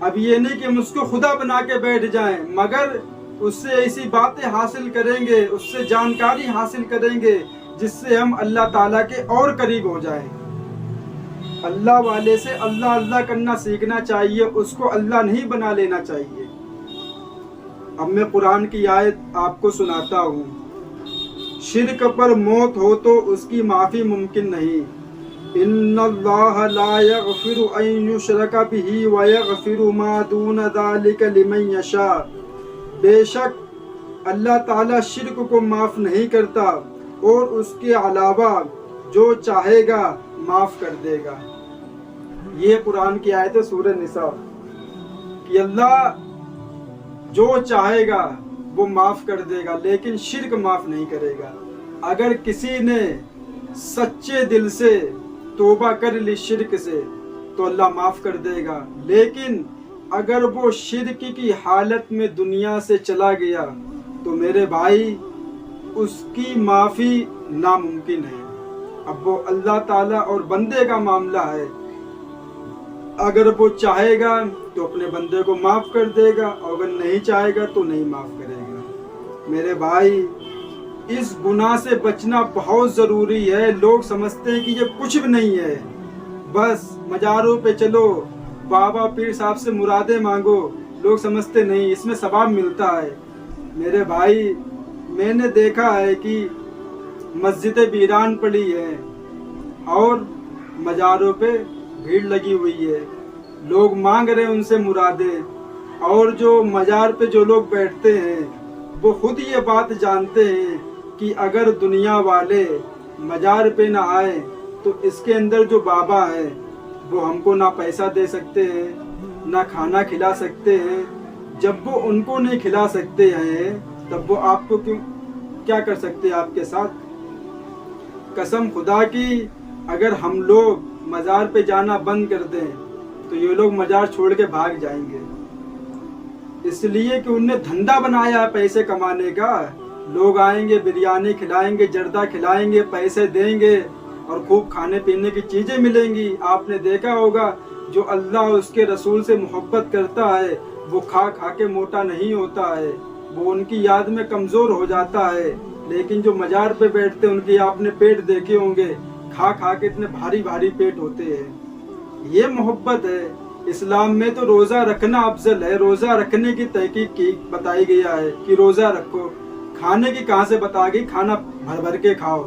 اب یہ نہیں کہ ہم اس کو خدا بنا کے بیٹھ جائیں، مگر اس سے ایسی باتیں حاصل کریں گے، اس سے جانکاری حاصل کریں گے جس سے ہم اللہ تعالیٰ کے اور قریب ہو جائیں۔ اللہ والے سے اللہ اللہ کرنا سیکھنا چاہیے، اس کو اللہ نہیں بنا لینا چاہیے۔ اب میں قرآن کی آیت آپ کو سناتا ہوں۔ شرک پر موت ہو تو اس کی معافی ممکن نہیں۔ ان اللہ لا یغفر ان یشرک بہ ویغفر ما دون ذلک لمن یشاء۔ بے شک اللہ تعالیٰ شرک کو معاف نہیں کرتا اور اس کے علاوہ جو چاہے گا معاف کر دے گا۔ یہ قرآن کی آیت ہے سورہ نساء کہ اللہ جو چاہے گا وہ معاف کر دے گا، لیکن شرک معاف نہیں کرے گا۔ اگر کسی نے سچے دل سے توبہ کر لی شرک سے تو اللہ معاف کر دے گا، لیکن اگر وہ شرک کی حالت میں دنیا سے چلا گیا تو میرے بھائی اس کی معافی ناممکن ہے۔ اب وہ اللہ تعالیٰ اور بندے کا معاملہ ہے، اگر وہ چاہے گا تو اپنے بندے کو معاف کر دے گا، اور اگر نہیں چاہے گا تو نہیں معاف کرے گا۔ میرے بھائی اس گناہ سے بچنا بہت ضروری ہے۔ لوگ سمجھتے ہیں کہ یہ کچھ بھی نہیں ہے، بس مزاروں پہ چلو، بابا پیر صاحب سے مرادیں مانگو۔ لوگ سمجھتے نہیں اس میں ثواب ملتا ہے۔ میرے بھائی میں نے دیکھا ہے کہ مسجدیں ویران پڑی ہیں اور مزاروں پہ بھیڑ لگی ہوئی ہے، لوگ مانگ رہے ہیں ان سے مرادیں، اور جو مزار پہ جو لوگ بیٹھتے ہیں وہ خود یہ بات جانتے ہیں کہ اگر دنیا والے مزار پہ نہ آئے تو اس کے اندر جو بابا ہے وہ ہم کو نہ پیسہ دے سکتے ہیں نہ کھانا کھلا سکتے ہیں۔ جب وہ ان کو نہیں کھلا سکتے ہیں تب وہ آپ کو کیا کر سکتے ہیں آپ کے ساتھ؟ قسم خدا کی اگر ہم لوگ مزار پہ جانا بند کر دیں تو یہ لوگ مزار چھوڑ کے بھاگ جائیں گے، اس لیے کہ انہوں نے دھندا بنایا ہے پیسے کمانے کا۔ لوگ آئیں گے، بریانی کھلائیں گے، جردہ کھلائیں گے، پیسے دیں گے اور خوب کھانے پینے کی چیزیں ملیں گی۔ آپ نے دیکھا ہوگا جو اللہ اور اس کے رسول سے محبت کرتا ہے وہ کھا کھا کے موٹا نہیں ہوتا ہے، وہ ان کی یاد میں کمزور ہو جاتا ہے، لیکن جو مزار پہ بیٹھتے ہیں ان کی آپ نے پیٹ دیکھے ہوں گے، کھا کھا کے اتنے بھاری بھاری پیٹ ہوتے ہیں۔ یہ محبت ہے۔ اسلام میں تو روزہ رکھنا افضل ہے، روزہ رکھنے کی تحقیق کی بتائی گیا ہے کہ روزہ رکھو۔ کھانے کی کہاں سے بتا گئی؟ کھانا بھر بھر کے کھاؤ۔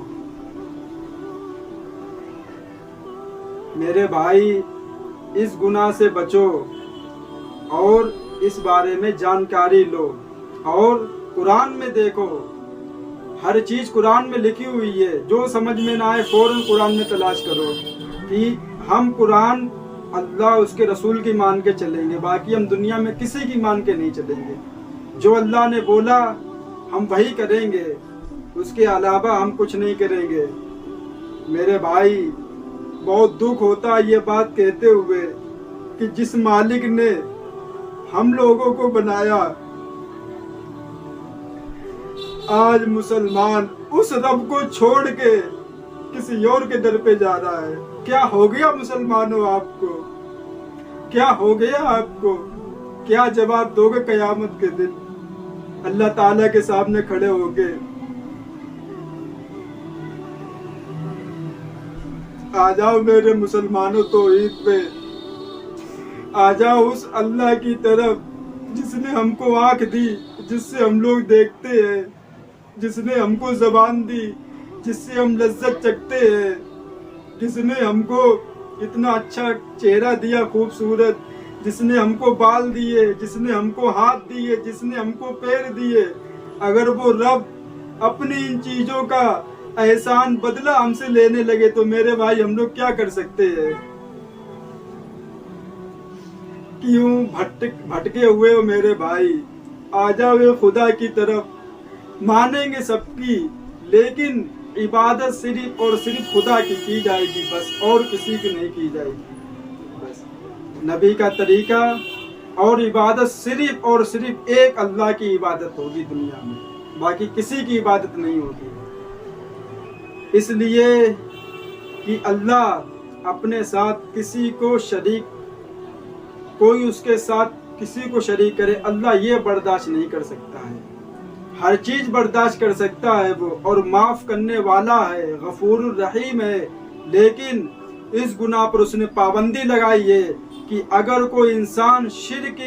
میرے بھائی اس گناہ سے بچو اور اس بارے میں جانکاری لو، اور قرآن میں دیکھو، ہر چیز قرآن میں لکھی ہوئی ہے۔ جو سمجھ میں نہ آئے فوراً قرآن میں تلاش کرو کہ ہم قرآن اللہ اس کے رسول کی مان کے چلیں گے، باقی ہم دنیا میں کسی کی مان کے نہیں چلیں گے۔ جو اللہ نے بولا ہم وہی کریں گے، اس کے علاوہ ہم کچھ نہیں کریں گے۔ میرے بھائی بہت دکھ ہوتا ہے یہ بات کہتے ہوئے کہ جس مالک نے ہم لوگوں کو بنایا آج مسلمان اس رب کو چھوڑ کے کسی اور کے در پہ جا رہا ہے۔ کیا ہو گیا مسلمانوں آپ کو؟ کیا ہو گیا آپ کو؟ کیا جواب دو گے قیامت کے دن اللہ تعالیٰ کے سامنے کھڑے ہو کے؟ آ جاؤ میرے مسلمانوں توحید پہ، آ جاؤ اس اللہ کی طرف جس نے ہم کو آنکھ دی، جس سے ہم لوگ دیکھتے ہیں، جس نے ہم کو زبان دی، جس سے ہم لذت چکھتے ہیں، جس نے ہم کو اتنا اچھا چہرہ دیا خوبصورت، جس نے ہم کو بال دیے، جس نے ہم کو ہاتھ دیے، جس نے ہم کو پیر دیے۔ اگر وہ رب اپنی ان چیزوں کا احسان بدلہ ہم سے لینے لگے تو میرے بھائی ہم لوگ کیا کر سکتے ہیں؟ کیوں بھٹکے ہوئے ہو میرے بھائی؟ آ جاؤ خدا کی طرف۔ مانیں گے سب کی، لیکن عبادت صرف اور صرف خدا کی جائے گی، بس اور کسی کی نہیں کی جائے گی۔ بس نبی کا طریقہ اور عبادت صرف اور صرف ایک اللہ کی عبادت ہوگی دنیا میں، باقی کسی کی عبادت نہیں ہوگی۔ اس لیے کہ اللہ اپنے ساتھ کسی کو شریک کوئی اس کے ساتھ کسی کو شریک کرے، اللہ یہ برداشت نہیں کر سکتا ہے۔ ہر چیز برداشت کر سکتا ہے وہ، اور معاف کرنے والا ہے، غفور الرحیم ہے، لیکن اس گناہ پر اس نے پابندی لگائی ہے کہ اگر کوئی انسان شرک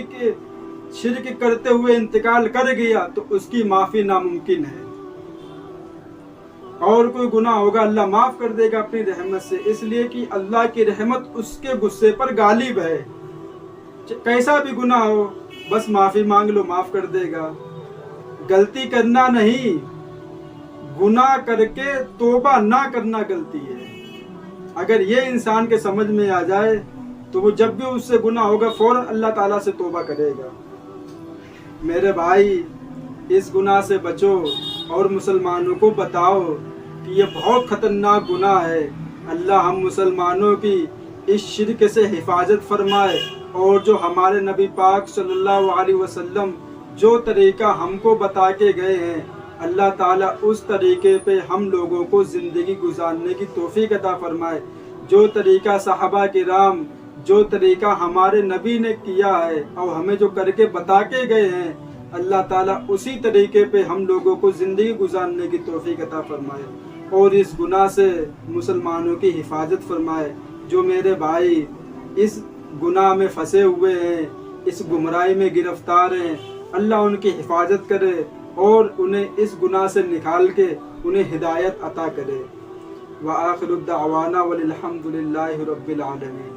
کرتے ہوئے انتقال کر گیا تو اس کی معافی ناممکن ہے۔ اور کوئی گناہ ہوگا اللہ معاف کر دے گا اپنی رحمت سے، اس لیے کہ اللہ کی رحمت اس کے غصے پر غالب ہے۔ کیسا بھی گناہ ہو بس معافی مانگ لو، معاف کر دے گا۔ غلطی کرنا نہیں، گناہ کر کے توبہ نہ کرنا غلطی ہے۔ اگر یہ انسان کے سمجھ میں آ جائے تو وہ جب بھی اس سے گناہ ہوگا فوراً اللہ تعالیٰ سے توبہ کرے گا۔ میرے بھائی، اس گناہ سے بچو اور مسلمانوں کو بتاؤ کہ یہ بہت خطرناک گناہ ہے۔ اللہ ہم مسلمانوں کی اس شرک سے حفاظت فرمائے، اور جو ہمارے نبی پاک صلی اللہ علیہ وسلم جو طریقہ ہم کو بتا کے گئے ہیں، اللہ تعالیٰ اس طریقے پہ ہم لوگوں کو زندگی گزارنے کی توفیق عطا فرمائے۔ جو طریقہ صحابہ کرام، جو طریقہ ہمارے نبی نے کیا ہے اور ہمیں جو کر کے بتا کے گئے ہیں، اللہ تعالیٰ اسی طریقے پہ ہم لوگوں کو زندگی گزارنے کی توفیق عطا فرمائے، اور اس گناہ سے مسلمانوں کی حفاظت فرمائے۔ جو میرے بھائی اس گناہ میں پھنسے ہوئے ہیں، اس گمراہی میں گرفتار ہیں، اللہ ان کی حفاظت کرے اور انہیں اس گناہ سے نکال کے انہیں ہدایت عطا کرے۔ وآخر الدعوانا والحمد للہ رب العالمین۔